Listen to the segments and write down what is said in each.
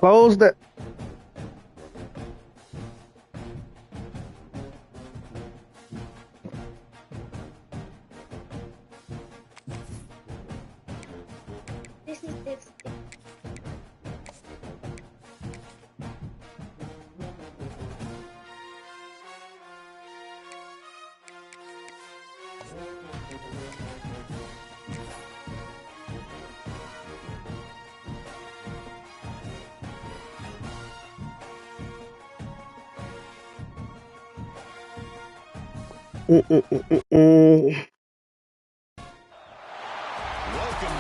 close that. This is this. Welcome to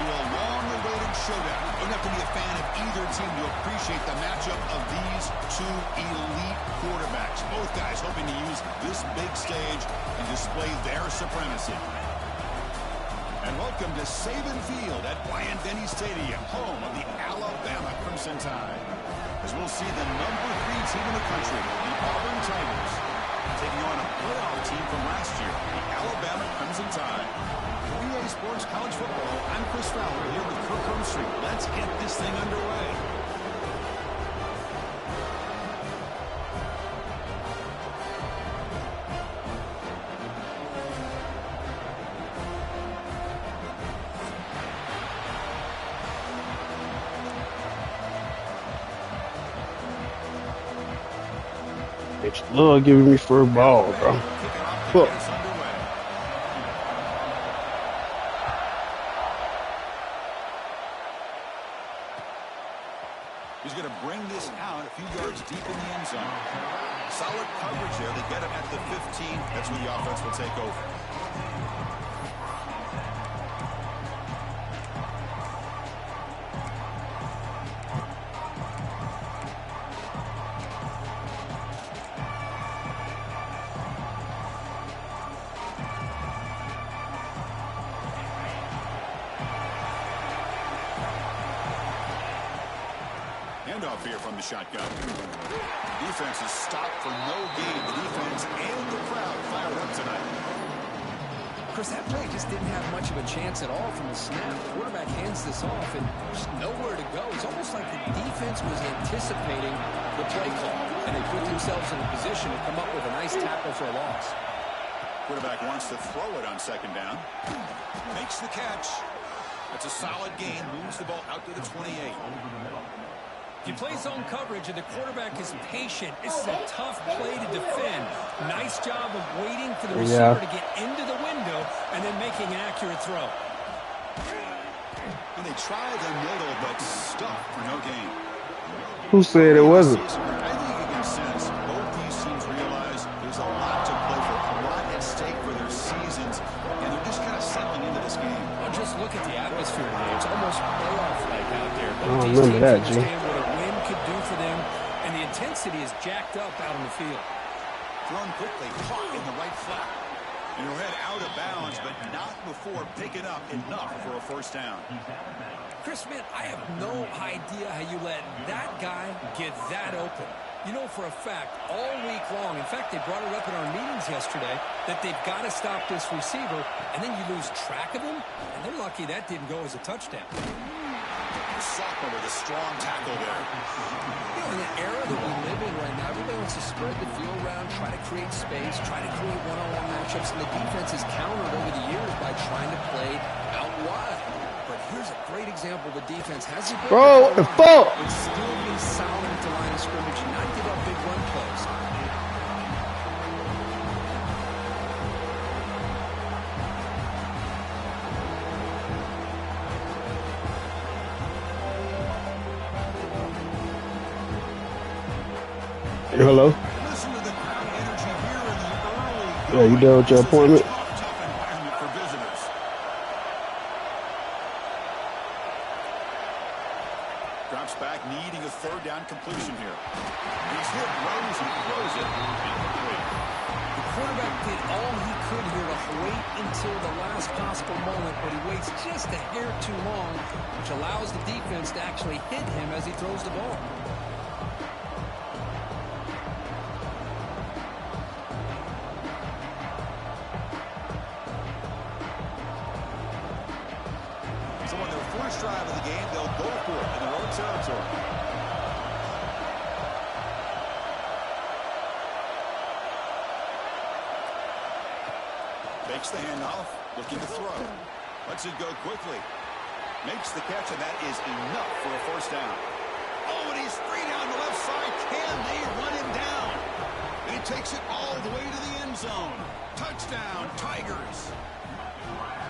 a long-awaited showdown. You don't have to be a fan of either team to appreciate the matchup of these two elite quarterbacks. Both guys hoping to use this big stage and display their supremacy. And welcome to Saban Field at Bryant-Denny Stadium, home of the Alabama Crimson Tide. As we'll see the number 3 team in the country, the Auburn Tigers, taking on a playoff team from last year, the Alabama Crimson Tide. EA Sports College Football, I'm Chris Fowler here with Kirk Street. Let's get this thing underway. Bitch love giving me fur ball, bro. Fuck. He's going to bring this out a few yards deep in the end zone. Solid coverage there. They get him at the 15. That's where the offense will take over. Handoff here from the shotgun. The defense is stopped for no gain. The defense and the crowd fired up tonight. Chris, that play just didn't have much of a chance at all from the snap. The quarterback hands this off and just nowhere to go. It's almost like the defense was anticipating the play call, and they put themselves in a position to come up with a nice tackle for a loss. Quarterback wants to throw it on second down. Makes the catch. That's a solid gain. Moves the ball out to the 28. If you play zone coverage and the quarterback is patient, this is a tough play to defend. Nice job of waiting for the receiver to get into the window and then making an accurate throw. And they try the middle, but stuck for no gain. Who said it wasn't? I think you can sense both these teams realize there's a lot to play for, a lot at stake for their seasons, and they're just kind of settling into this game. Well, just look at the atmosphere today. It's almost playoff-like out there. I don't remember that, G. What a win could do for them, and the intensity is jacked up out on the field. Thrown quickly, caught in the right flat. And he'll head out of bounds, but not before picking up enough for a first down. Chris, man, I have no idea how you let that guy get that open. You know for a fact, all week long, in fact, they brought it up in our meetings yesterday, that they've got to stop this receiver, and then you lose track of him, and they're lucky that didn't go as a touchdown. The sophomore with a strong tackle there. You know, in the era that we live in right now, everybody wants to spread the field around, try to create space, try to create one-on-one matchups, and the defense has countered over the years by trying to play out wide. But here's a great example. The defense has the ability Bro, what the fuck? but still be solid at the line of scrimmage and not give up big run plays. Hello? Listen to the crowd energy here in the early. Yeah, you done with your appointment? Tough environment for visitors. Drops back, needing a third down completion here. He's hit, runs, and throws it. Incomplete. The quarterback did all he could here to wait until the last possible moment, but he waits just a hair too long, which allows the defense to actually hit him as he throws the ball. So on their first drive of the game, they'll go for it in their own territory. Takes the handoff, looking to throw. Lets it go quickly. Makes the catch, and that is enough for a first down. Oh, and he's free down the left side. Can they run him down? And he takes it all the way to the end zone. Touchdown, Tigers.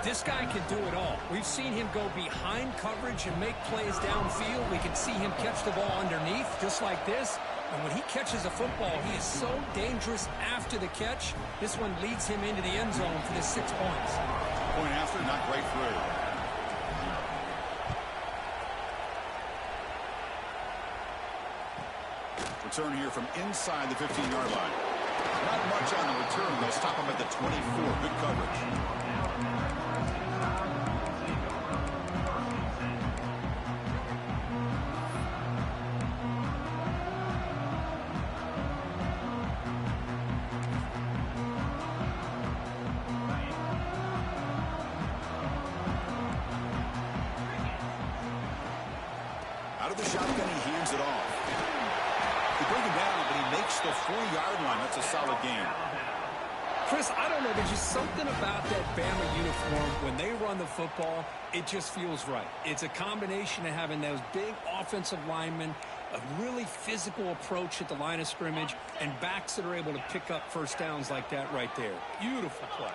This guy can do it all. We've seen him go behind coverage and make plays downfield. We can see him catch the ball underneath, just like this. And when he catches a football, he is so dangerous after the catch. This one leads him into the end zone for the 6 points. Point after, not great through. Return here from inside the 15-yard line. Not much on the return. They'll stop him at the 24. Good coverage. Out of the shotgun, he hands it off. They bring him down, but he makes the 4-yard line. That's a solid gain. Chris, I don't know. There's just something about that Bama uniform. When they run the football, it just feels right. It's a combination of having those big offensive linemen, a really physical approach at the line of scrimmage, and backs that are able to pick up first downs like that right there. Beautiful play.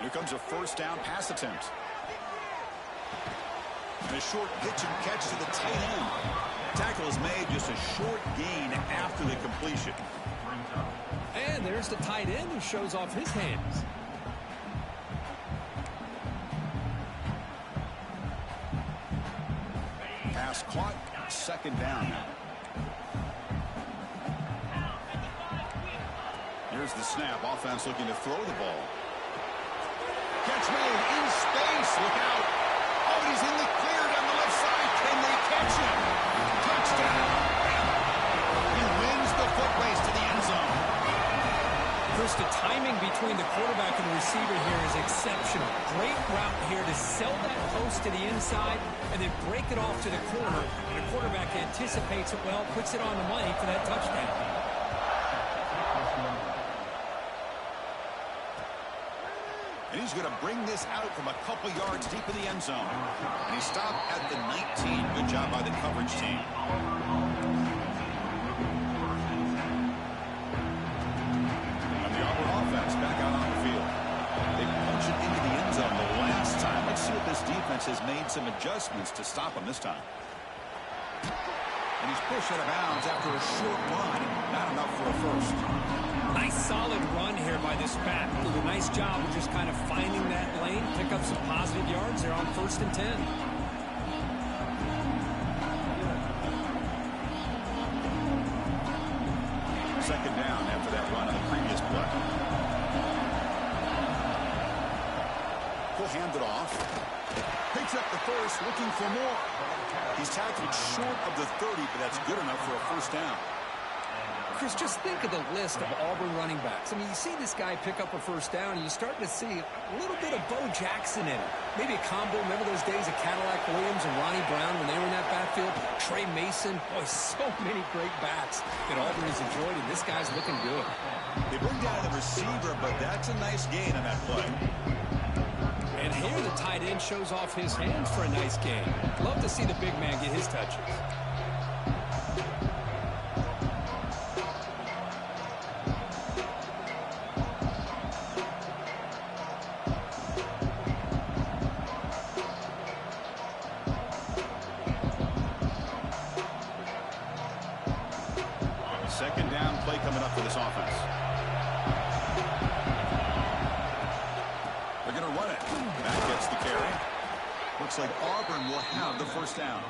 Here comes a first down pass attempt. And a short pitch and catch to the tight end. Tackle is made, just a short gain after the completion. And there's the tight end who shows off his hands. Pass caught, second down now. Here's the snap. Offense looking to throw the ball. Catch made in space. Look out. Oh, he's in the clear down the left side. Can they catch him? Touchdown. He wins the foot race to the end zone. Chris, the timing between the quarterback and the receiver here is exceptional. Great route here to sell that post to the inside and then break it off to the corner. And the quarterback anticipates it well, puts it on the money for that touchdown. And he's going to bring this out from a couple yards deep in the end zone. And he stopped at the 19. Good job by the coverage team. And the Auburn offense back out on the field. They punch it into the end zone the last time. Let's see if this defense has made some adjustments to stop him this time. And he's pushed out of bounds after a short run. Not enough for a first. Nice solid run here by this back. Did a nice job of just kind of finding that lane, pick up some positive yards there on 1st and 10. Second down after that run on the previous play. He'll hand it off. Picks up the first, looking for more. He's tackled short of the 30, but that's good enough for a first down. Chris, just think of the list of Auburn running backs. I mean, you see this guy pick up a first down, and you're starting to see a little bit of Bo Jackson in it. Maybe a combo. Remember those days of Cadillac Williams and Ronnie Brown when they were in that backfield? Trey Mason. Boy, so many great backs that Auburn has enjoyed, and this guy's looking good. They bring down the receiver, but that's a nice gain on that play. And here the tight end shows off his hands for a nice gain. Love to see the big man get his touches. Second down play coming up for this offense. They're going to run it. That gets the carry. Looks like Auburn will have the first down.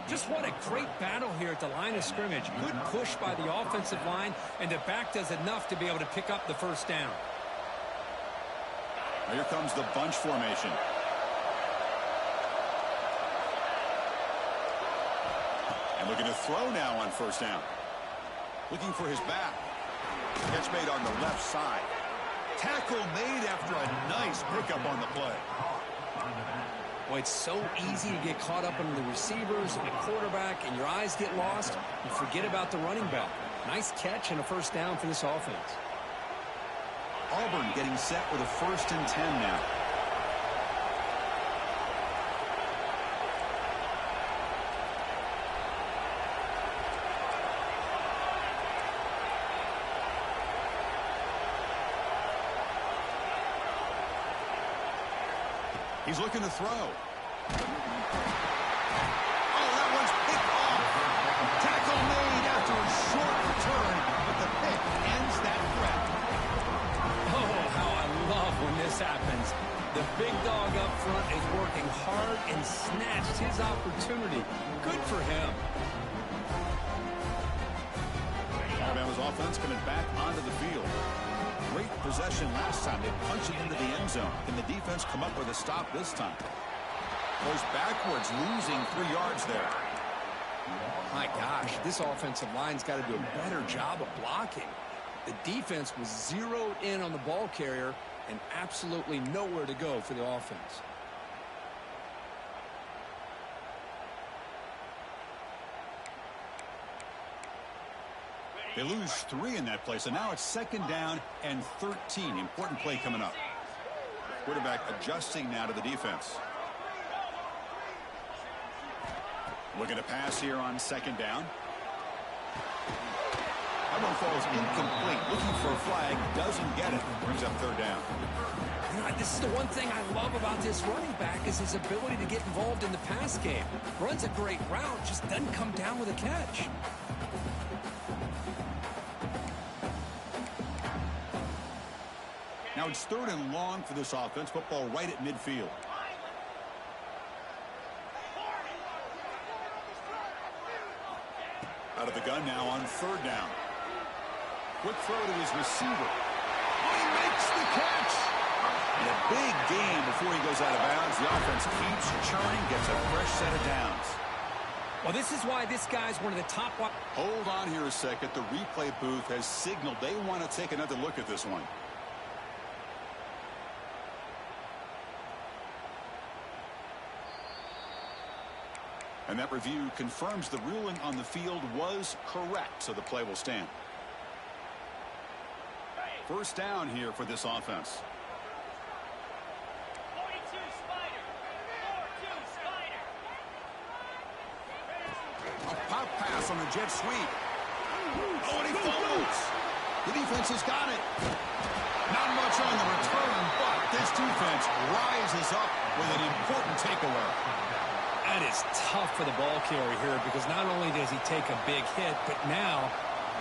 Just what a great battle here at the line of scrimmage. Good push by the offensive line, and the back does enough to be able to pick up the first down. Now here comes the bunch formation. And looking to throw now on first down. Looking for his back. Catch made on the left side. Tackle made after a nice pickup on the play. Boy, it's so easy to get caught up in the receivers and the quarterback, and your eyes get lost. You forget about the running back. Nice catch and a first down for this offense. Auburn getting set with a 1st and 10 now. He's looking to throw. Oh, that one's picked off. Tackle made after a short return, but the pick ends that threat. Oh, how I love when this happens. The big dog up front is working hard and snatched his opportunity. Good for him. Alabama's offense coming back onto the field. Great possession last time. They punched it into the end zone. Can the defense come up with a stop this time? Goes backwards, losing 3 yards there. My gosh, this offensive line's got to do a better job of blocking. The defense was zeroed in on the ball carrier and absolutely nowhere to go for the offense. They lose 3 in that play, so now it's 2nd down and 13. Important play coming up. Quarterback adjusting now to the defense. Looking to pass here on 2nd down. That one falls incomplete. Looking for a flag. Doesn't get it. Brings up 3rd down. You know, this is the one thing I love about this running back is his ability to get involved in the pass game. Runs a great route, just doesn't come down with a catch. Now it's 3rd and long for this offense. Football right at midfield. Out of the gun now on 3rd down. Quick throw to his receiver. Oh, he makes the catch. And a big gain before he goes out of bounds. The offense keeps churning, gets a fresh set of downs. Well, this is why this guy's one of the top. Hold on here a second. The replay booth has signaled they want to take another look at this one. And that review confirms the ruling on the field was correct, so the play will stand. 1st down here for this offense. A pop pass on the jet sweep. Oh, and he fumbles. The defense has got it. Not much on the return, but this defense rises up with an important takeaway. That is tough for the ball carrier here because not only does he take a big hit, but now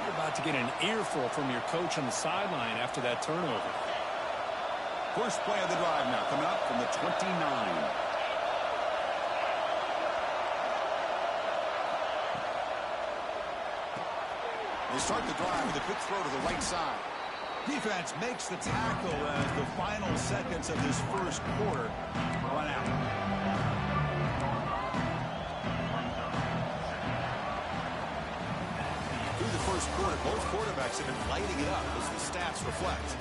you're about to get an earful from your coach on the sideline after that turnover. First play of the drive now coming up from the 29. They start the drive with a quick throw to the right side. Defense makes the tackle as the final seconds of this 1st quarter run out. Through the 1st quarter, both quarterbacks have been lighting it up as the stats reflect.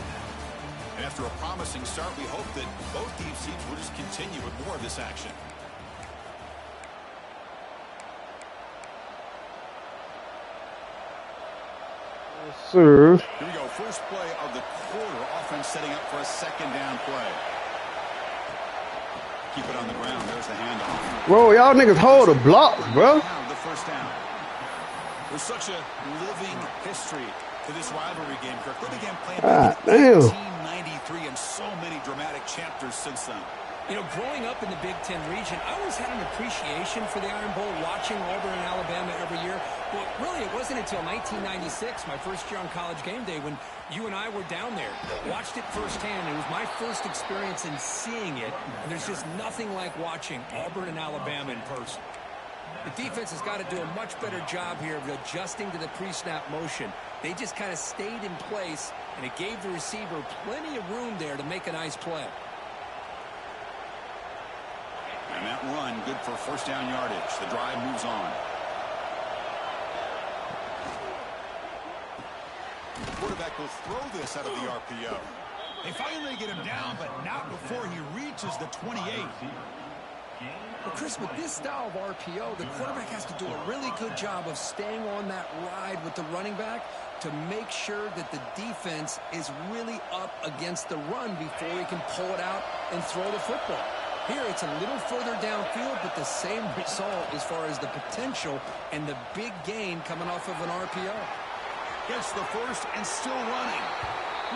And after a promising start, we hope that both teams will just continue with more of this action. Yes, sir. Here we go. First play of the quarter. Offense setting up for a 2nd down play. Keep it on the ground. There's the handoff. Bro, y'all niggas hold the blocks, bro. The 1st down. There's such a living history to this rivalry game, Kirk. They began playing back in 1993 and so many dramatic chapters since then. You know, growing up in the Big Ten region, I always had an appreciation for the Iron Bowl, watching Auburn and Alabama every year. But really, it wasn't until 1996, my first year on College Game Day, when you and I were down there. Watched it firsthand. It was my first experience in seeing it. And there's just nothing like watching Auburn and Alabama in person. The defense has got to do a much better job here of adjusting to the pre-snap motion. They just kind of stayed in place, and it gave the receiver plenty of room there to make a nice play. And that run, good for 1st down yardage. The drive moves on. The quarterback will throw this out of the RPO. They finally get him down, but not before he reaches the 28. Well, Chris, with this style of RPO, the quarterback has to do a really good job of staying on that ride with the running back to make sure that the defense is really up against the run before he can pull it out and throw the football. Here, it's a little further downfield, but the same result as far as the potential and the big gain coming off of an RPO. Gets the first and still running.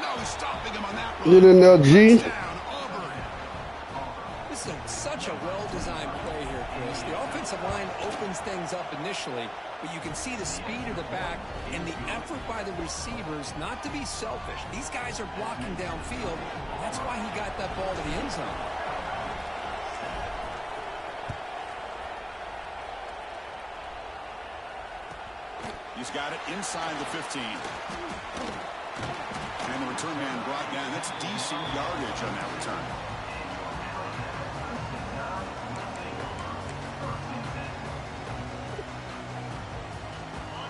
No stopping him on that run. Get in there, G. Touchdown, Auburn. This is such a well-designed play here, Chris. The offensive line opens things up initially, but you can see the speed of the back and the effort by the receivers not to be selfish. These guys are blocking downfield. That's why he got that ball to the end zone. He's got it inside the 15. And the return man brought down. That's decent yardage on that return.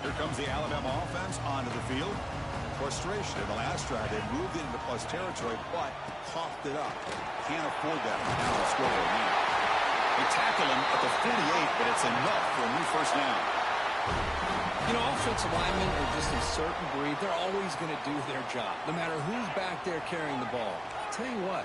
Here comes the Alabama offense onto the field. Frustration in the last drive. They moved into plus territory, but coughed it up. Can't afford that now to score a lead. They tackle him at the 48, but it's enough for a new first down. You know, offensive linemen are just a certain breed. They're always going to do their job, no matter who's back there carrying the ball. I'll tell you what,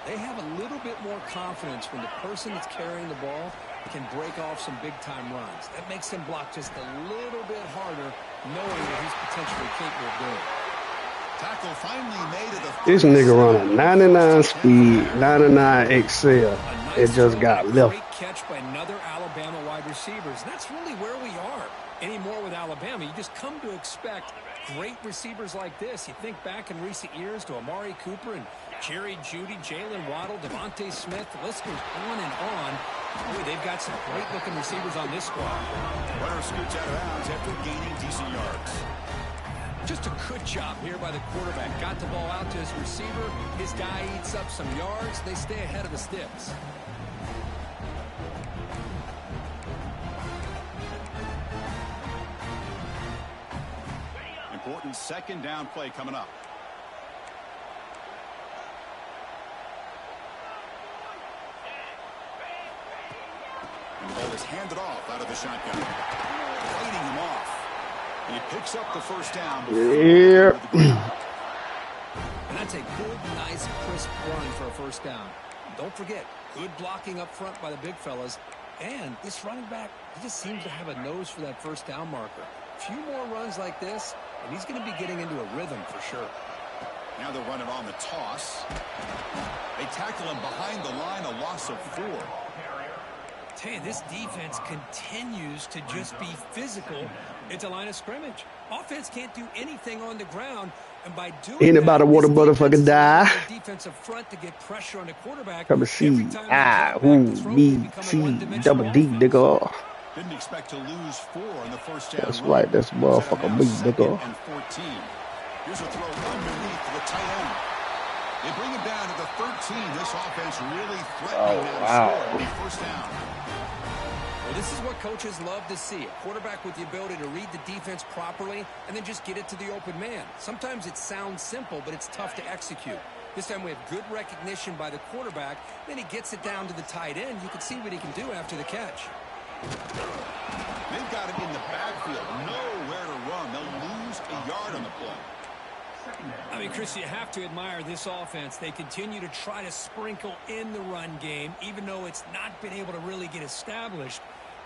they have a little bit more confidence when the person that's carrying the ball can break off some big-time runs. That makes them block just a little bit harder, knowing that he's potentially capable of doing it. Tackle finally made at the This nigga running 99 speed, 99 excel. It just got left. Great catch by another Alabama wide receivers. And that's really where we are anymore with Alabama. You just come to expect great receivers like this. You think back in recent years to Amari Cooper and Jerry Jeudy, Jalen Waddle, Devontae Smith. The list goes on and on. Boy, they've got some great-looking receivers on this squad. Runner scoots out of bounds after gaining decent yards. Just a good job here by the quarterback. Got the ball out to his receiver. His guy eats up some yards. They stay ahead of the sticks. Important second down play coming up. And the ball is handed off out of the shotgun. Fighting him off. And he picks up the first down. Yeah. And that's a good, nice, crisp run for a first down. Don't forget, good blocking up front by the big fellas. And this running back, he just seems to have a nose for that first down marker. A few more runs like this, and he's going to be getting into a rhythm for sure. Now they're running on the toss. They tackle him behind the line, a loss of 4. Tell you, this defense continues to just be physical at the line of scrimmage. Offense can't do anything on the ground, and by doing Anybody that, want a this motherfucking defense die? allows their defensive front to get pressure on the quarterback. Come and see I who me T double D nigga. Didn't expect to lose 4 in the first down. That's right, that's motherfucker me nigga. And 14. Here's a throw underneath the tight end. They bring him down to the 13. This offense really threatening now to score on first down. Well, this is what coaches love to see. A quarterback with the ability to read the defense properly and then just get it to the open man. Sometimes it sounds simple, but it's tough to execute. This time we have good recognition by the quarterback. Then he gets it down to the tight end. You can see what he can do after the catch. They've got him in the backfield. Nowhere to run. They'll lose a yard on the play. I mean, Chris, you have to admire this offense. They continue to try to sprinkle in the run game, even though it's not been able to really get established.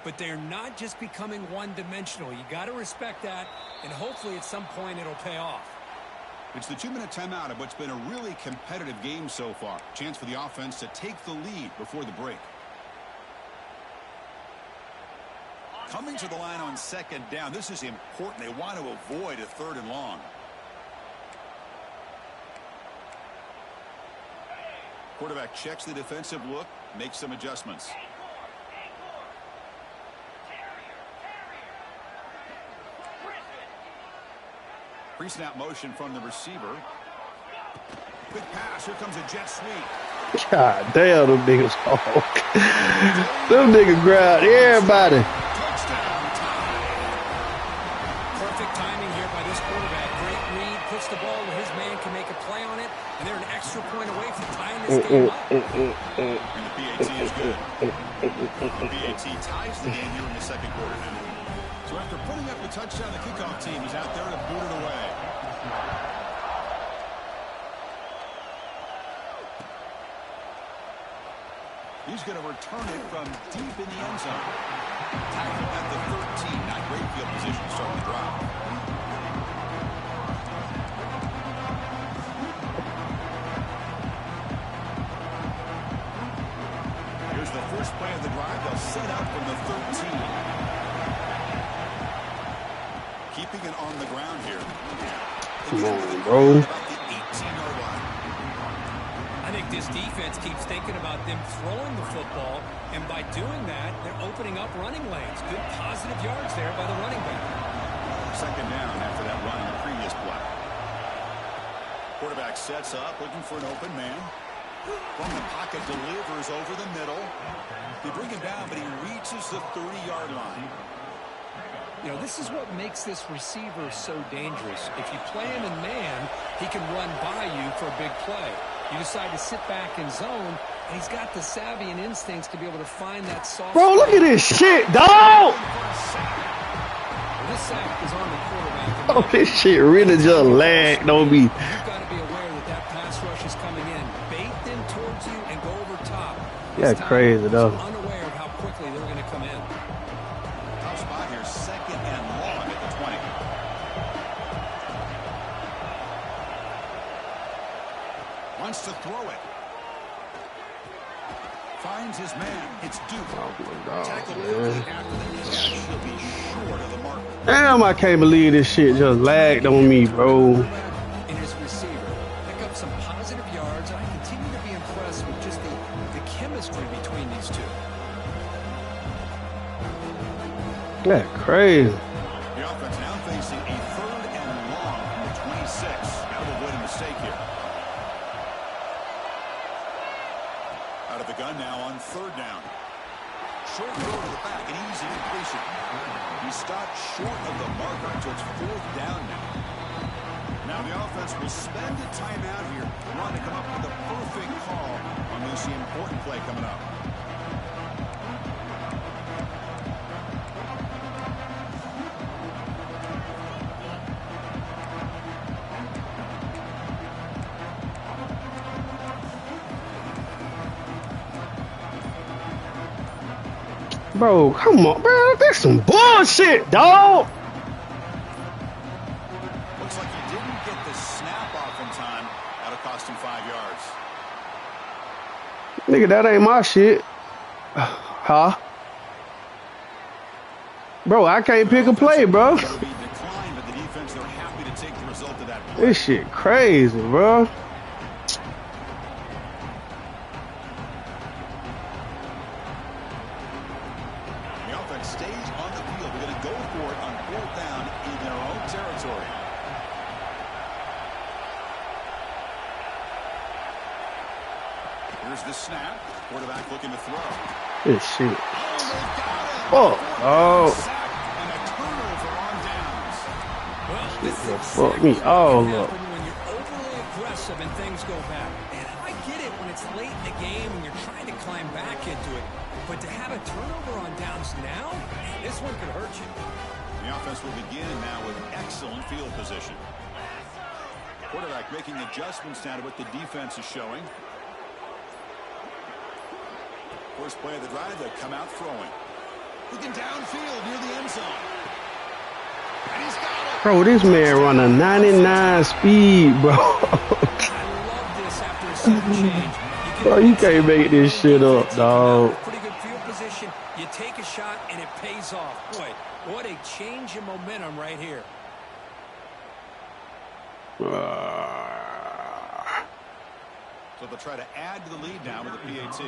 But they're not just becoming one-dimensional. You got to respect that, and hopefully at some point it'll pay off. It's the 2-minute timeout of what's been a really competitive game so far. Chance for the offense to take the lead before the break. Coming to the line on second down. This is important. They want to avoid a 3rd and long. Quarterback checks the defensive look, makes some adjustments. Pre-snap motion from the receiver. Quick pass. Here comes a jet sweep. God damn, them niggas hawk. Them niggas grab everybody. Touchdown time. Perfect timing here by this quarterback. Great read, puts the ball where his man can make a play on it, and they're an extra point away from tying this this game up. And the PAT is good. The PAT ties the game here in the second quarter now. So after putting up a touchdown, the kickoff team is out there to boot it away. He's going to return it from deep in the end zone. Tackle at the 13. Not great field position to start the drive. Here's the first play of the drive. They'll set up from the 13. Keeping it on the ground here. Come on, bro. About the 18-yard line. I think this defense keeps thinking about them throwing the football, and by doing that, they're opening up running lanes. Good positive yards there by the running back. Second down after that run in the previous play. Quarterback sets up, looking for an open man. From the pocket, delivers over the middle. They bring him down, but he reaches the 30-yard line. You know, this is what makes this receiver so dangerous. If you play him in man, he can run by you for a big play. You decide to sit back in zone, and he's got the savvy and instincts to be able to find that soft Bro, look at this shit, dog. This sack is on the quarterback. Oh, this shit really just lagged on me. You've got to be aware that that pass rush is coming in. Bait them towards you and go over top. Yeah, crazy, though. Unaware of how quickly they're going to come in. Tough spot here, second and long at the 20. Wants to throw it. Finds his man. It's Duke. Oh, my God, Tackle man. quickly after the catch. He'll be short of the mark. Damn, I can't believe this shit just lagged on me, bro. In his receiver, pick up some positive yards, and I continue to be impressed with just the chemistry between these two. That's crazy. The offense now facing a third and long from the 26. Got to avoid a mistake here. Out of the gun now on third down. Short throw to the back, an easy completion. He stopped short of the marker, so it's fourth down now. Now the offense will spend a timeout here, trying to come up with a perfect call on this important play coming up. Bro, come on, bro. That's some bullshit, dog. Looks like he didn't get the snap off in time. That'll cost him 5 yards. Nigga, that ain't my shit. Huh? Bro, I can't pick a play, bro. It'll be declined, but the defense, they're happy to take the result of that play. This shit crazy, bro. The offense stays on the field. They're going to go for it on fourth down in their own territory. Here's the snap. Quarterback looking to throw. This shit. Oh, Oh, and a turnover on downs. Well, this is fuck me all what up. can happen when you're overly aggressive and things go bad. And I get it when it's late in the game and you're trying to climb back into it. But to have a turnover on downs now, this one could hurt you. The offense will begin now with excellent field position. Quarterback making adjustments now to what the defense is showing. First play of the drive, they come out throwing. Looking downfield near the end zone. And he's got it. Bro, this man run a 99 speed, bro. I love this after a sudden change. Bro, you can't make this shit up, dog. Pretty good field position. You take a shot and it pays off. Boy, what a change in momentum right here. So they'll try to add to the lead now with the PAT.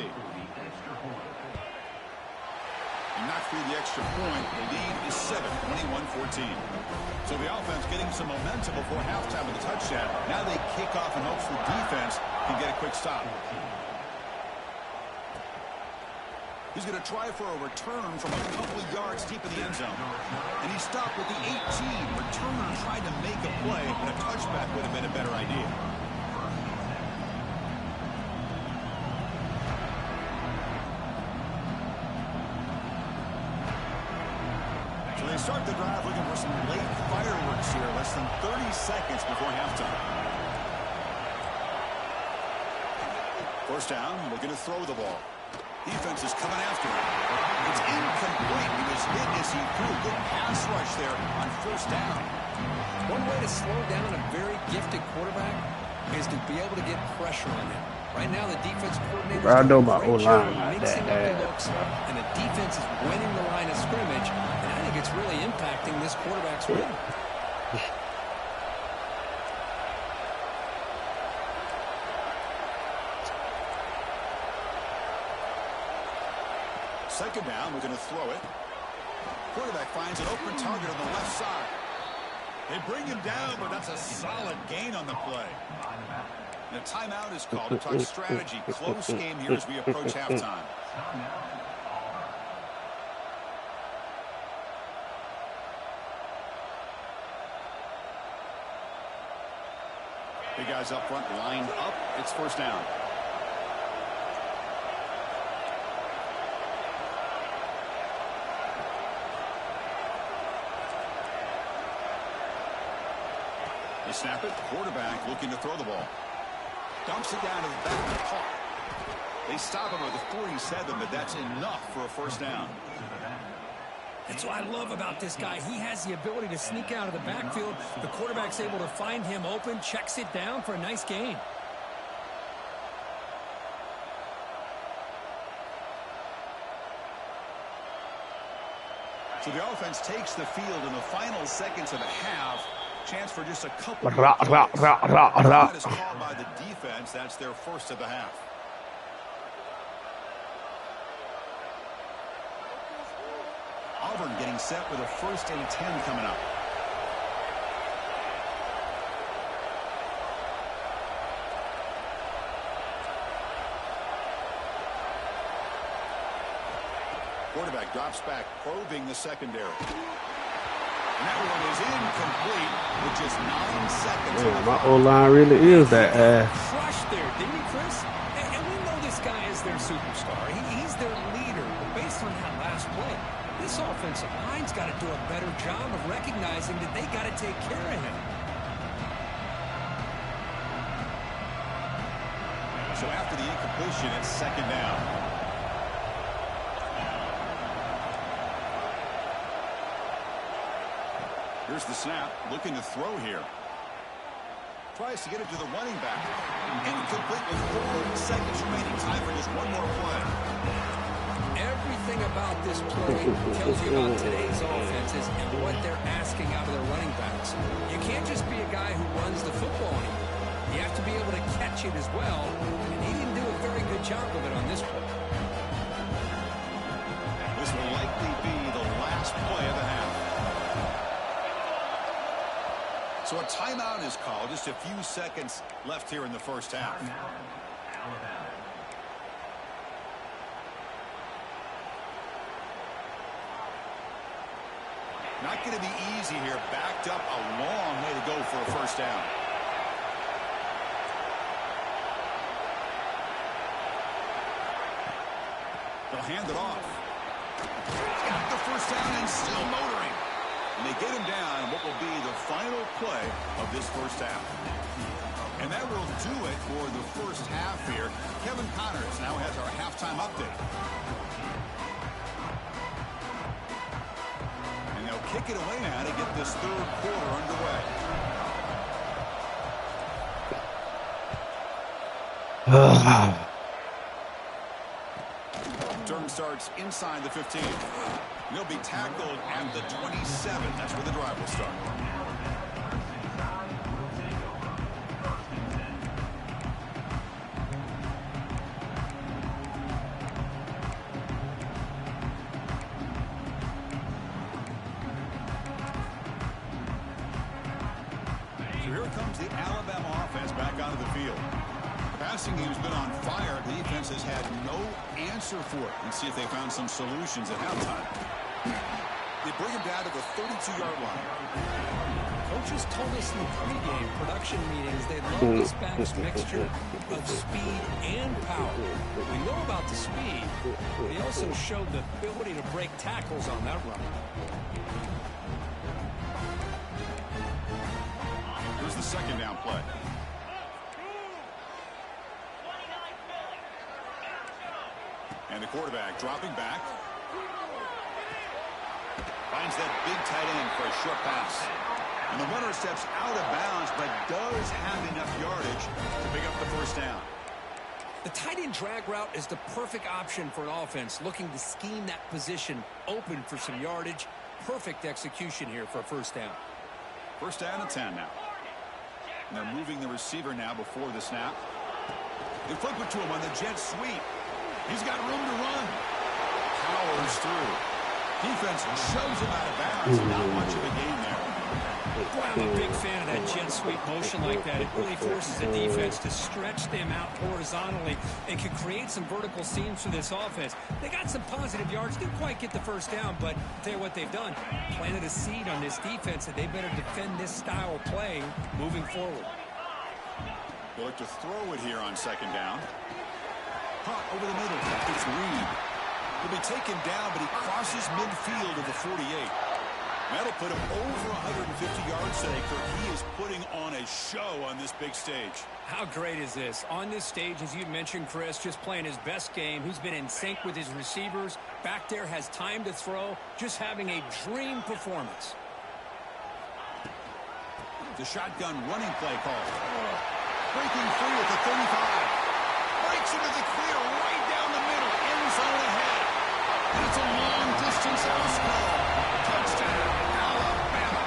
Not through the extra point. The lead is 7, 21-14. So the offense getting some momentum before halftime with the touchdown. Now they kick off in hopes the defense can get a quick stop. He's going to try for a return from a couple of yards deep in the end zone. And he stopped with the 18. Returner tried to make a play, and a touchback would have been a better idea. They start the drive looking for some late fireworks here. Less than 30 seconds before halftime. First down, looking to throw the ball. Defense is coming after him. It's incomplete. He was hit as he threw a good pass rush there on first down. One way to slow down a very gifted quarterback is to be able to get pressure on him. Right now, the defense coordinator I know is my doing a great job O-line like mixing that. up the looks, and the defense is winning the line of scrimmage, and I think it's really impacting this quarterback's win. Second down, we're going to throw it. Quarterback finds an open target on the left side. They bring him down, but that's a solid gain on the play. And a timeout is called to talk strategy. Close game here as we approach halftime. Big guys up front lined up. It's first down. They snap it. Quarterback looking to throw the ball. Dumps it down to the back of the car. They stop him at the 47, but that's enough for a first down. That's what I love about this guy. He has the ability to sneak out of the backfield. The quarterback's able to find him open, checks it down for a nice gain. So the offense takes the field in the final seconds of the half. Chance for just a couple of that is called by the defense. That's their first of the half. Auburn getting set with a 1st and 10 coming up. Quarterback drops back, probing the secondary. And that one is incomplete with just 9 seconds. Man, my O-line really is that ass. Crushed there, didn't he, Chris? And we know this guy is their superstar. He's their leader. But based on that last play, this offensive line's got to do a better job of recognizing that they got to take care of him. So after the incompletion, it's second down. Here's the snap, looking to throw here. Tries to get it to the running back. Incomplete with 4 seconds remaining. Time for just one more play. Everything about this play tells you about today's offenses and what they're asking out of their running backs. You can't just be a guy who runs the football anymore. You have to be able to catch it as well, and he didn't do a very good job of it on this play. This will likely be the last play of the half. So a timeout is called. Just a few seconds left here in the first half. Not going to be easy here. Backed up a long way to go for a first down. They'll hand it off. Got the first down and still motoring. And they get him down what will be the final play of this first half. And that will do it for the first half here. Kevin Connors now has our halftime update. And they'll kick it away now to get this third quarter underway. Turn starts inside the 15. He'll be tackled at the 27. That's where the drive will start. So here comes the Alabama offense back onto the field. The passing game's been on fire. The defense has had no answer for it. Let's see if they found some solutions at halftime. They bring him down to the 32-yard line. Coaches told us in the pregame production meetings they love this back's mixture of speed and power. We know about the speed, but he also showed the ability to break tackles on that run. Here's the second down play. And the quarterback dropping back. Finds that big tight end for a short pass. And the runner steps out of bounds, but does have enough yardage to pick up the first down. The tight end drag route is the perfect option for an offense looking to scheme that position open for some yardage. Perfect execution here for a first down. First down and 10 now. And they're moving the receiver now before the snap. They flip it to him on the jet sweep. He's got room to run. Powers through. Defense shoves him out of bounds. Not much of a gain there. Boy, I'm a big fan of that jet sweep motion like that. It really forces the defense to stretch them out horizontally and can create some vertical seams for this offense. They got some positive yards. Didn't quite get the first down, but I'll tell you what they've done. Planted a seed on this defense that they better defend this style of playing moving forward. They'll look to throw it here on second down. Hot over the middle. It's Reed. He'll be taken down, but he crosses midfield of the 48. That'll put him over 150 yards today, Kirk. He is putting on a show on this big stage. How great is this? On this stage, as you mentioned, Chris, just playing his best game. He's been in sync with his receivers. Back there, has time to throw. Just having a dream performance. The shotgun running play call. Breaking free at the 35. Breaks into the clear right down the middle. End zone ahead. And it's a long-distance house call. Touchdown, Alabama.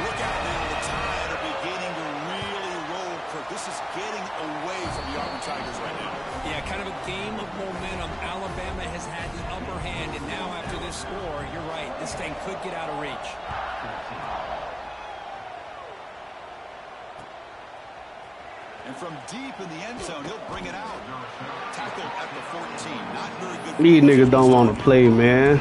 Look out now. The Tide are beginning to really roll, Kirk. This is getting away from the Auburn Tigers right now. Yeah, kind of a game of momentum. Alabama has had the upper hand, and now after this score, you're right, this thing could get out of reach. And from deep in the end zone, he'll bring it out. Tackled at the 14. Not very good. These niggas don't want to play, man.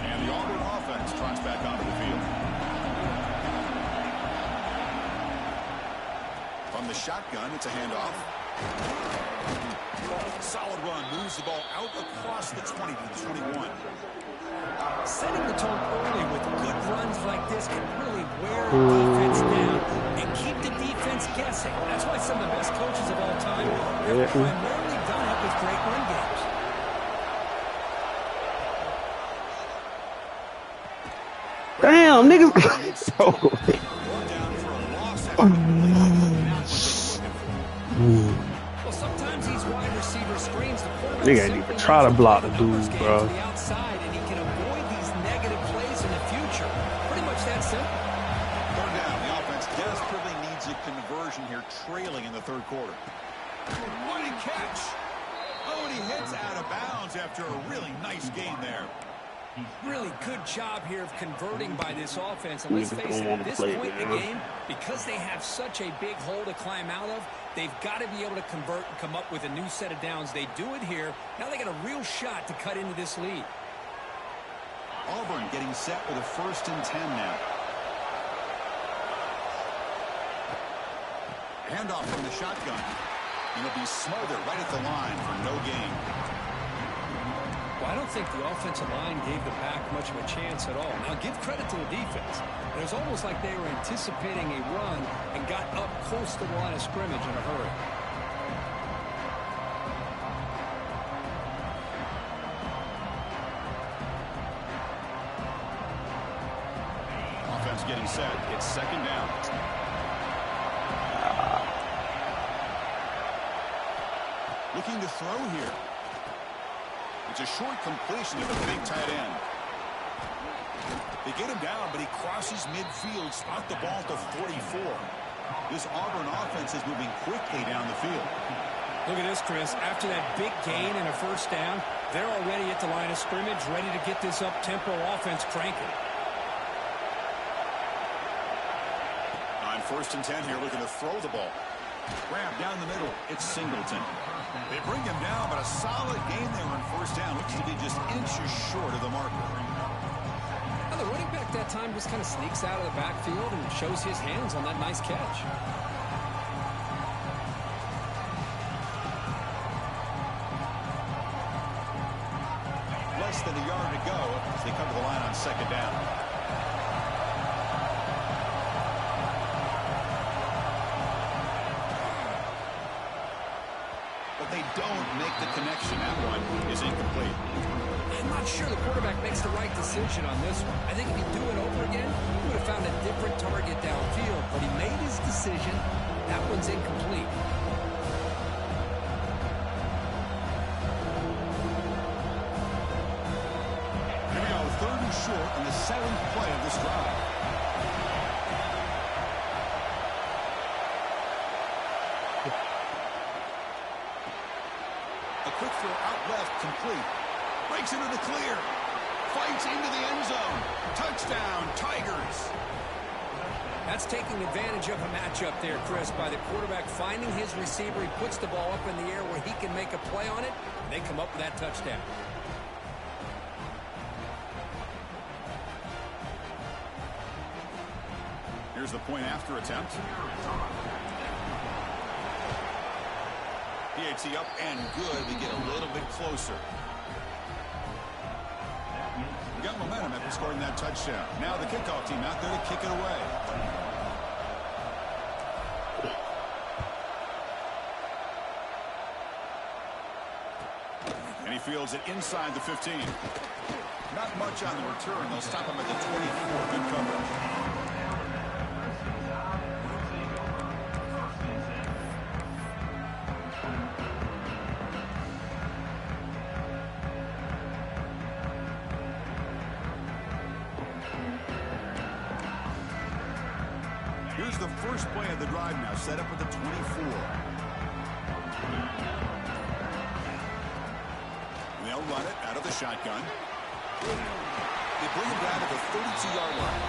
And the Auburn offense trots back onto the field. From the shotgun, it's a handoff. Solid run. Moves the ball out across the 20 to the 21. Setting the tone early with good runs like this can really wear defense down and keep the defense guessing. That's why some of the best coaches of all time have primarily done it with great run games. Damn, niggas. Well, sometimes these wide receiver screens, the quarterback Nigga ain't even try to block the dude, bro. the outside, and he can avoid these negative plays in the future. Pretty much that simple. Third down. The offense desperately needs a conversion here, trailing in the third quarter. What a catch! Oh, and he heads out of bounds after a really nice gain there. Really good job here of converting by this offense. And let's face it, at this point in the game, because they have such a big hole to climb out of, they've got to be able to convert and come up with a new set of downs. They do it here. Now they got a real shot to cut into this lead. Auburn getting set with a 1st and 10 now. Handoff from the shotgun. And it'll be smothered right at the line for no gain. Well, I don't think the offensive line gave the back much of a chance at all. Now, give credit to the defense. It was almost like they were anticipating a run and got up close to the line of scrimmage in a hurry. Offense getting set. It's second down. Looking to throw here. It's a short completion to the big tight end. They get him down, but he crosses midfield, spot the ball to 44. This Auburn offense is moving quickly down the field. Look at this, Chris. After that big gain and a first down, they're already at the line of scrimmage, ready to get this up-tempo offense cranking. On 1st and 10 here, looking to throw the ball. Grab down the middle. It's Singleton. They bring him down, but a solid game there on first down. Looks to be just inches short of the marker. Now the running back that time just kind of sneaks out of the backfield and shows his hands on that nice catch. Less than a yard to go as they come to the line on second down. But they don't make the connection. That one is incomplete. I'm not sure the quarterback makes the right decision on this one. I think if he'd do it over again, he would have found a different target downfield. But he made his decision. That one's incomplete. Here we go, 3rd and short on the 7th play of this drive. A quick throw out left, complete. Breaks into the clear. Fights into the end zone. Touchdown, Tigers. That's taking advantage of a matchup there, Chris, by the quarterback finding his receiver. He puts the ball up in the air where he can make a play on it, and they come up with that touchdown. Here's the point after attempt. PAT up and good. They get a little bit closer. We got momentum after scoring that touchdown. Now the kickoff team out there to kick it away. And he fields it inside the 15. Not much on the return. They'll stop him at the 24. Good coverage. Here's the first play of the drive now, set up at the 24. They'll run it out of the shotgun. They bring it down to the 32-yard line.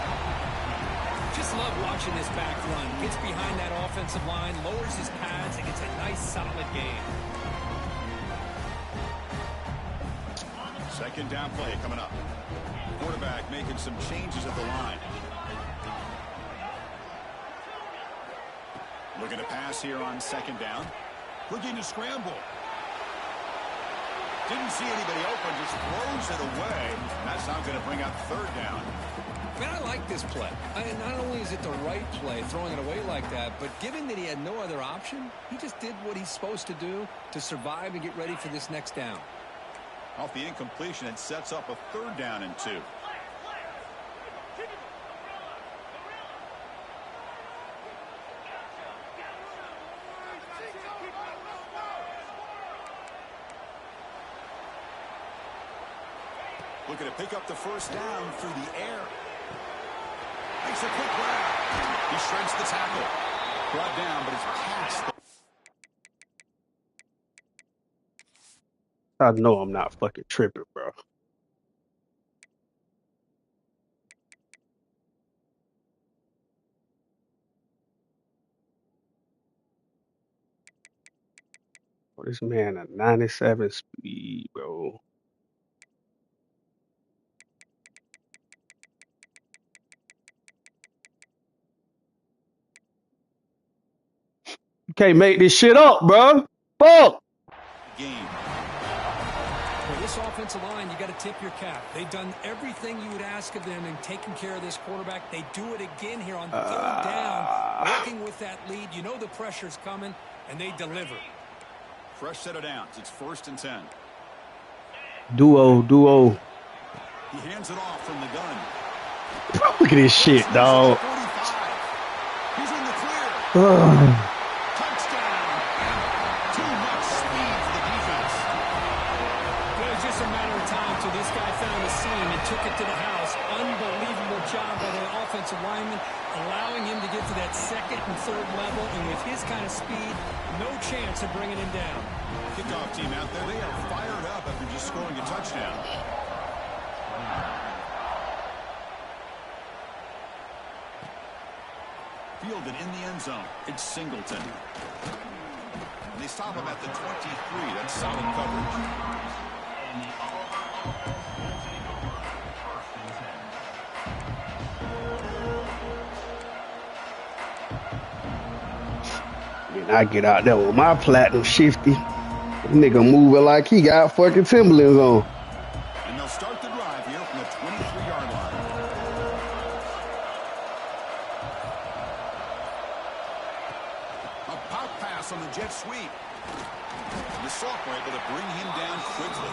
Just love watching this back run. Gets behind that offensive line, lowers his pads, and gets a nice, solid game. Second down play coming up. Quarterback making some changes at the line. Looking to pass here on second down. Looking to scramble. Didn't see anybody open, just throws it away. That's not going to bring up third down. Man, I like this play. Not only is it the right play, throwing it away like that, but given that he had no other option, he just did what he's supposed to do to survive and get ready for this next down. Off the incompletion, it sets up a 3rd down and 2. Looking to pick up the first down through the air. Makes a quick grab. He shreds the tackle. Brought down, but it's past the... I know I'm not fucking tripping, bro. Oh, this man a 97 speed, bro. You can't make this shit up, bro. Fuck. game. For this offensive line, you got to tip your cap. They've done everything you would ask of them in taking care of this quarterback. They do it again here on 3rd down, working with that lead. You know the pressure's coming, and they deliver. Fresh set of downs. It's 1st and 10. Duo. He hands it off from the gun. Look at this shit, dog. 45. He's in the clear. Touchdown. Too much speed for the defense. It was just a matter of time till this guy found a seam and took it to the house. Unbelievable job by the offensive lineman, allowing him to get to that 2nd and 3rd level. And with his kind of speed, no chance of bringing him down. Kickoff team out there, they are fired up after just scoring a touchdown. Fielded in the end zone. It's Singleton. they stop him at the 23. That's solid coverage. And I get out there with my platinum shifty. Nigga moving like he got fucking Timberlands on. And they'll start the drive here from the 23-yard line. A pop pass on the jet sweep. The sophomore able to bring him down quickly.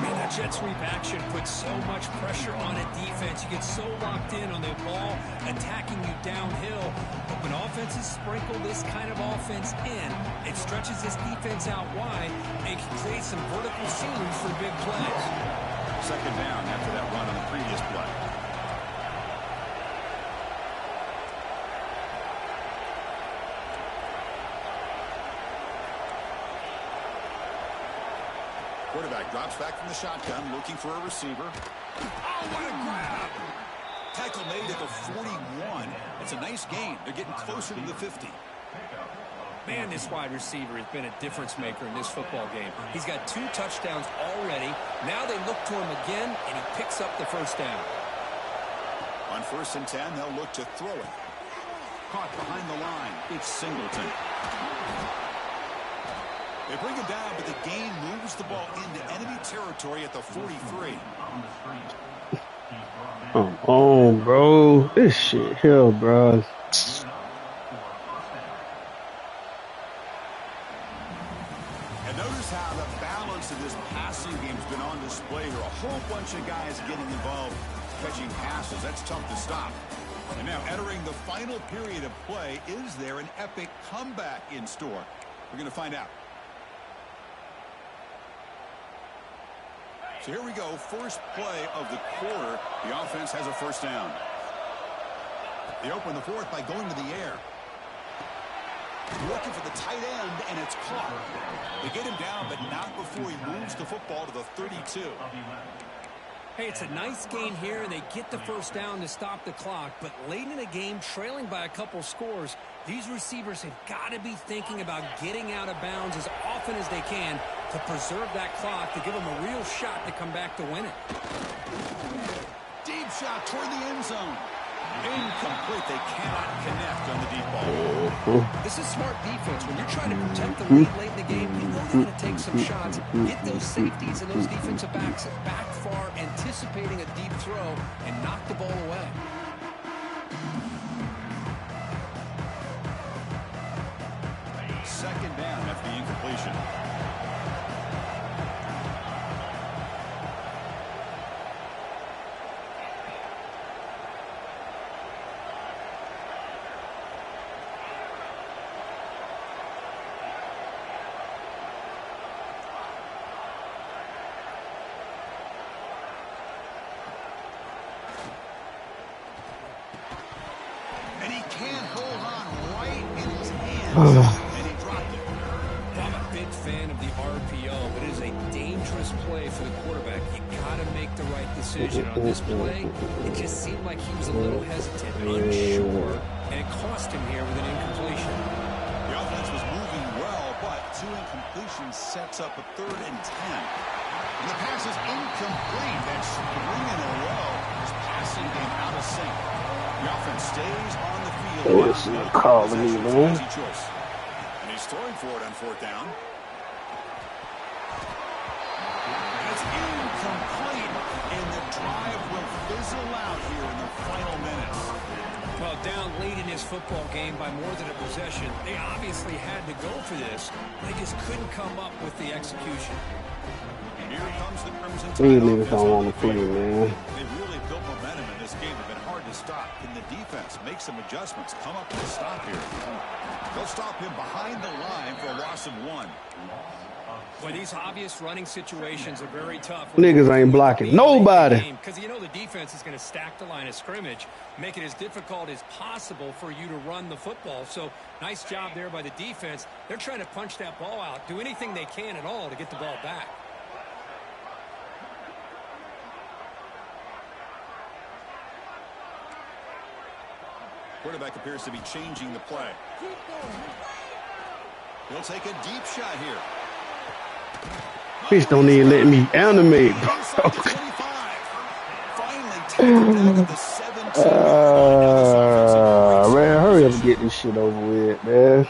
Man, that jet sweep action puts so much pressure on a defense. You get so locked in on the ball attacking you downhill. But when offenses sprinkle this kind of offense in, it stretches this defense out wide and can create some vertical seams for big plays. Second down after that run on the previous play. Quarterback drops back from the shotgun, looking for a receiver. Oh, what a grab! Tackle made at the 41. It's a nice gain. They're getting closer to the 50. Man, this wide receiver has been a difference maker in this football game. He's got 2 touchdowns already. Now they look to him again, and he picks up the first down. On 1st and 10, they'll look to throw it. Caught behind the line. It's Singleton. They bring him down, but the gain moves the ball into enemy territory at the 43. Come on, bro. This shit here, bro. And notice how the balance of this passing game has been on display here. A whole bunch of guys getting involved, catching passes. That's tough to stop. And now entering the final period of play, is there an epic comeback in store? We're going to find out. So here we go, first play of the quarter. The offense has a first down. They open the fourth by going to the air. Looking for the tight end, and it's caught. They get him down, but not before he moves the football to the 32. Hey, it's a nice gain here, and they get the first down to stop the clock. But late in the game, trailing by a couple scores, these receivers have got to be thinking about getting out of bounds as often as they can to preserve that clock, to give them a real shot to come back to win it. Deep shot toward the end zone. Incomplete. They cannot connect on the deep ball. This is smart defense. When you're trying to protect the lead late in the game, you know you're going to take some shots. Get those safeties and those defensive backs back far, anticipating a deep throw, and knock the ball away. Second down after the incompletion. And he dropped it. I'm a big fan of the RPO, but it is a dangerous play for the quarterback. You got to make the right decision on this play. It just seemed like he was a little hesitant, unsure, and it cost him here with an incompletion. The offense was moving well, but 2 incompletions sets up a 3rd and 10. And the pass is incomplete. That's 3 in a row. His passing game out of sync. The offense stays on the field. This is calling me, man. And he's throwing for it on 4th down. It's incomplete, and the drive will fizzle out here in the final minutes. Well, down late in this football game by more than a possession, they obviously had to go for this. They just couldn't come up with the execution. And here comes the Crimson Tide. These niggas don't want to play, man. They really built momentum in this game. They've been hard to stop. Can the defense make some adjustments? Come up with a stop here. They'll stop him behind the line for a loss of 1. Well, these obvious running situations are very tough. Niggas ain't blocking nobody. Because you know the defense is going to stack the line of scrimmage, make it as difficult as possible for you to run the football. So nice job there by the defense. They're trying to punch that ball out, do anything they can at all to get the ball back. Quarterback appears to be changing the play. He'll take a deep shot here. Bitch don't even let me animate, bro. Inside the 25. Finally tackled down at the 17. Man, hurry up and get this shit over with, man.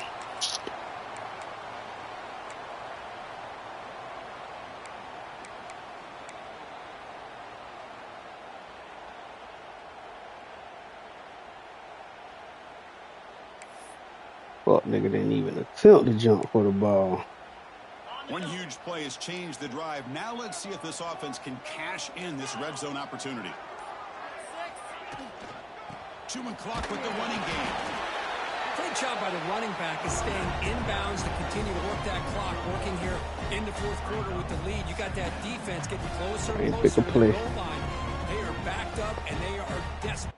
Fuck, nigga didn't even attempt to jump for the ball. One huge play has changed the drive. Now let's see if this offense can cash in this red zone opportunity. Chewing clock with the running game. Great job by the running back is staying inbounds to continue to work that clock, working here in the fourth quarter with the lead. You got that defense getting closer and closer to the goal line. They are backed up, and they are desperate.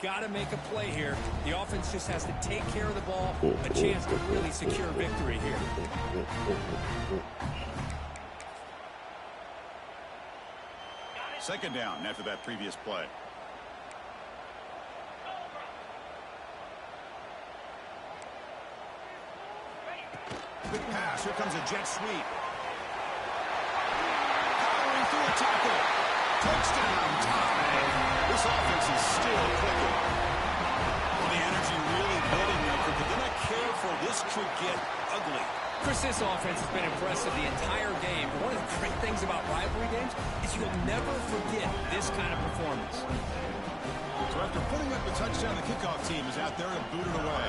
Got to make a play here. The offense just has to take care of the ball, a chance to really secure victory here. Second down after that previous play. Quick pass. Here comes a jet sweep. Powering through a tackle. Touchdown time. This offense is still clicking. Well, the energy really building now, but they're not careful. This could get ugly. Chris, this offense has been impressive the entire game. But one of the great things about rivalry games is you'll never forget this kind of performance. So after putting up the touchdown, the kickoff team is out there to boot it away.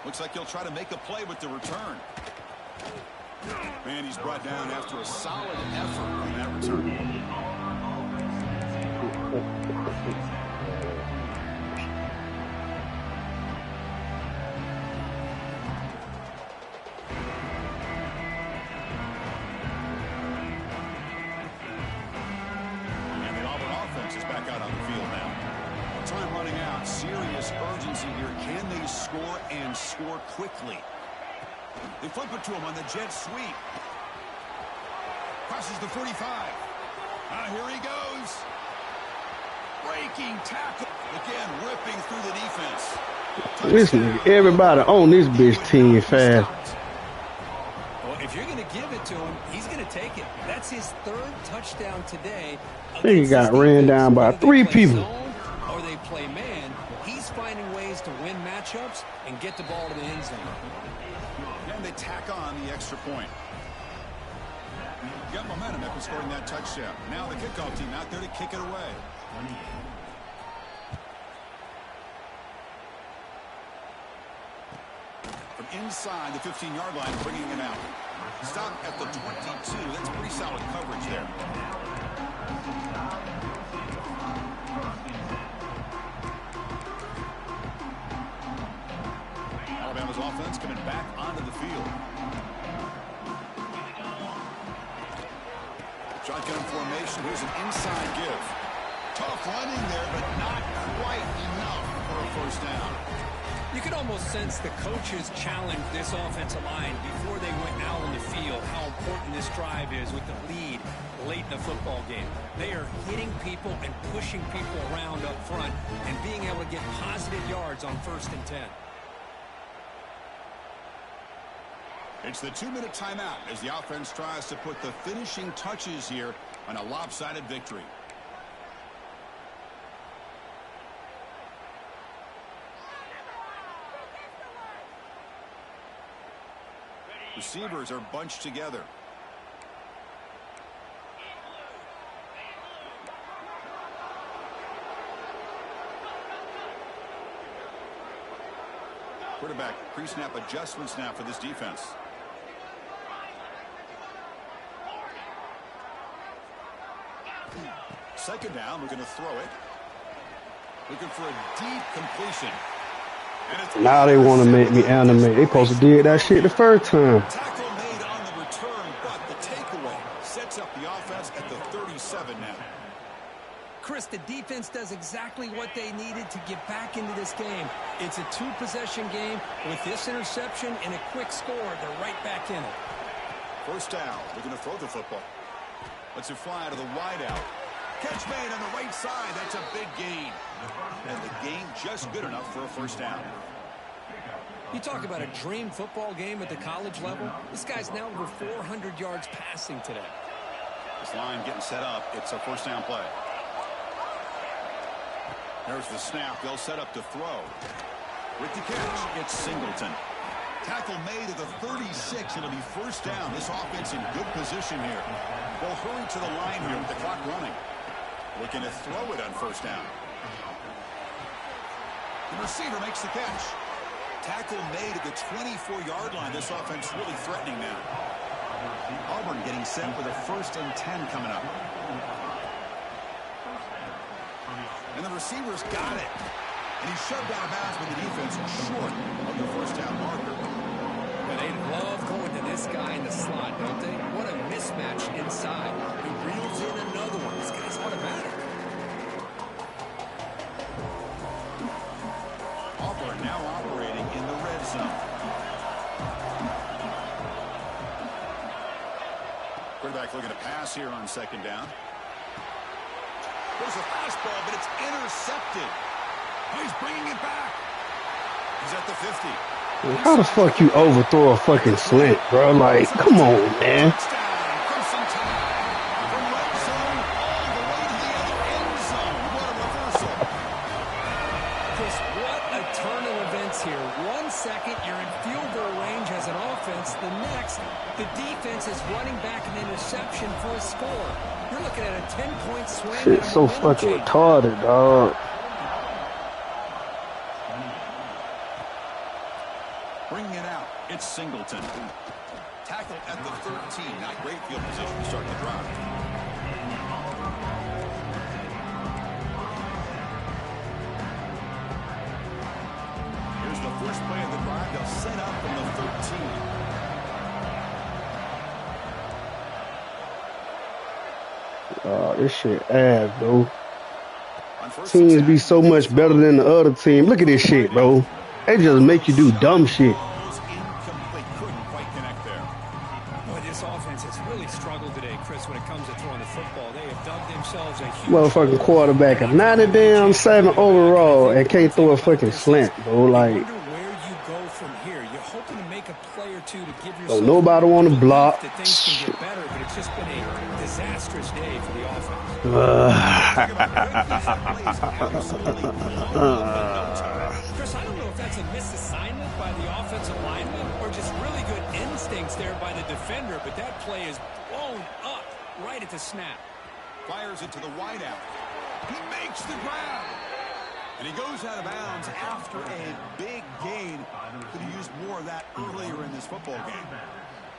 Looks like he'll try to make a play with the return. And he's brought down after a solid effort on that return. And the Auburn offense is back out on the field now. Time running out. Serious urgency here. Can they score and score quickly? They flip it to him on the jet sweep. Crosses the 45. Here he goes. Breaking tackle. Again, ripping through the defense. This nigga, everybody on this bitch team fast. Well, if you're going to give it to him, he's going to take it. That's his third touchdown today. He got ran down by 3 people. Or they play man. He's finding ways to win matchups and get the ball to the end zone. And they tack on the extra point. Got momentum after scoring that touchdown. Now the kickoff team out there to kick it away. From inside the 15-yard line, bringing it out. Stop at the 22. That's pretty solid coverage there. Alabama's offense coming back onto the field. Shotgun formation. Here's an inside give. Tough running there, but not quite enough for a first down. You could almost sense the coaches challenged this offensive line before they went out on the field how important this drive is with the lead late in the football game. They are hitting people and pushing people around up front and being able to get positive yards on 1st and 10. It's the 2-minute timeout as the offense tries to put the finishing touches here on a lopsided victory. Receivers are bunched together. Quarterback pre-snap adjustments now for this defense. Second down, we're going to throw it. Looking for a deep completion. Now they want to make me animate. They supposed to did that shit the first time. Tackle made on the return, but the takeaway sets up the offense at the 37 now. Chris, the defense does exactly what they needed to get back into this game. It's a 2-possession game. With this interception and a quick score, they're right back in it. First down, we're going to throw the football. Let's it fly to the wideout. Catch made on the right side. That's a big gain. And the gain just good enough for a first down. You talk about a dream football game at the college level. This guy's now over 400 yards passing today. This line getting set up. It's a first down play. There's the snap. They'll set up to throw. With the catch, it's Singleton. Tackle made at the 36. It'll be first down. This offense in good position here. They'll hurry to the line here with the clock running. Looking to throw it on first down. The receiver makes the catch. Tackle made at the 24-yard line. This offense really threatening now. Auburn getting set with a 1st and 10 coming up. And the receiver's got it. And he's shoved out of bounds with the defense short of the first down marker. And they love going to this guy in the slot, don't they? What a mismatch inside. He reels in another one. This guy's automatic. Auburn now operating in the red zone. Quarterback looking to pass here on 2nd down. There's a fastball, but it's intercepted. Oh, he's bringing it back. He's at the 50. How the fuck you overthrow a fucking slant, bro? Like, come on, man. Chris, what a turn of events here. 1 second, you're in field goal range as an offense. The next, the defense is running back an interception for a score. You're looking at a 10-point swing. Shit's so fucking retarded, dog. Bringing it out, it's Singleton. Tackled at the 13. Not great field position to start the drive. Here's the first play of the drive. They'll set up from the 13. This shit ass, bro. Teams be so much better than the other team. Look at this shit, bro. They just make you do dumb shit. Boy, this offense has really struggled today, Chris, when it comes to throwing the football. They have dug themselves a huge... Motherfucking quarterback, a 90-damn-7 overall, and can't throw a fucking slant, bro. Like, where you go from here. You're hoping to make a play or two to give yourself... don't nobody want to block. That things can get better, but it's just been a disastrous day for the offense. Chris, I don't know if that's a misassignment by the offensive lineman or just really good instincts there by the defender, but that play is blown up right at the snap. Fires it to the wideout. He makes the grab. And he goes out of bounds after a big gain. Could have used more of that earlier in this football game.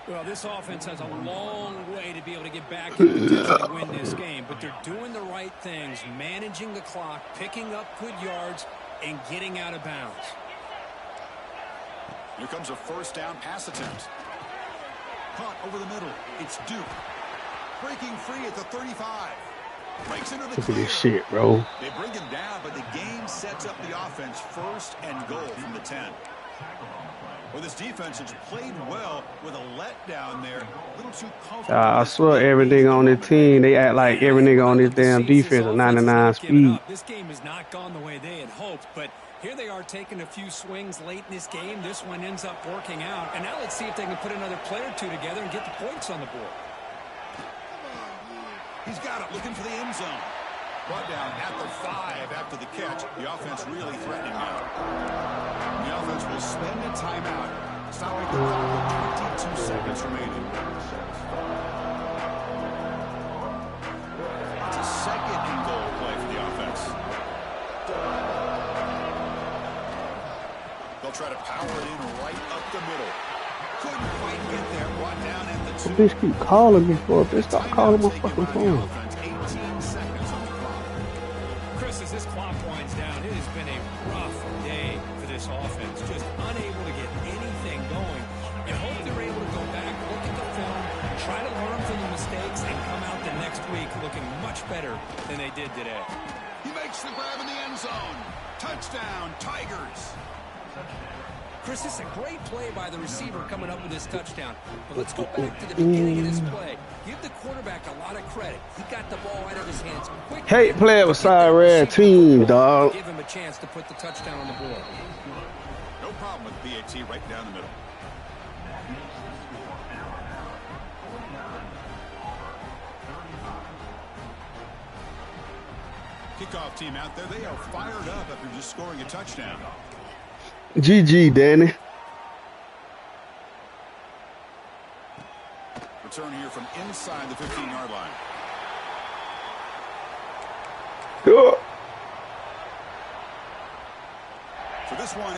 Well, this offense has a long way to be able to get back and potentially win this game, but they're doing the right things, managing the clock, picking up good yards, and getting out of bounds. Here comes a first down pass attempt. Caught over the middle. It's Duke. Breaking free at the 35. Breaks into the look at clear. this shit, bro. They bring him down, but the game sets up the offense 1st and goal from the 10. Well, this defense has played well with a letdown there. A little too comfortable. I swear everything on this team, they act like every nigga on this damn defense is 99 speed. This game has not gone the way they had hoped, but here they are taking a few swings late in this game. This one ends up working out. And now let's see if they can put another play or two together and get the points on the board. He's got it, looking for the end zone. Brought down at the 5 after the catch. The offense really threatening now. The offense will spend a timeout. Stopping the clock with 22 seconds remaining. It's a 2nd and goal play for the offense. They'll try to power it in right up the middle. Couldn't quite get there. Brought down at the 2. The bitch keep calling me for it. Bitch, stop calling my fucking phone. 18 seconds on the clock. Chris, as this clock winds down, it has been a rough day for this offense. Just unable to get anything going. You hope they're able to go back, look at the film, try to learn from the mistakes, and come out the next week looking much better than they did today. He makes the grab in the end zone. Touchdown, Tigers. Chris, this is a great play by the receiver coming up with this touchdown. But let's go back to the beginning of this play. Give the quarterback a lot of credit. He got the ball out of his hands quickly. Hate playing with side red team, dog. Give him a chance to put the touchdown on the board. No problem with PAT right down the middle. Kickoff team out there. They are fired up after just scoring a touchdown. GG, Danny. Return here from inside the 15-yard line. Oh. So this one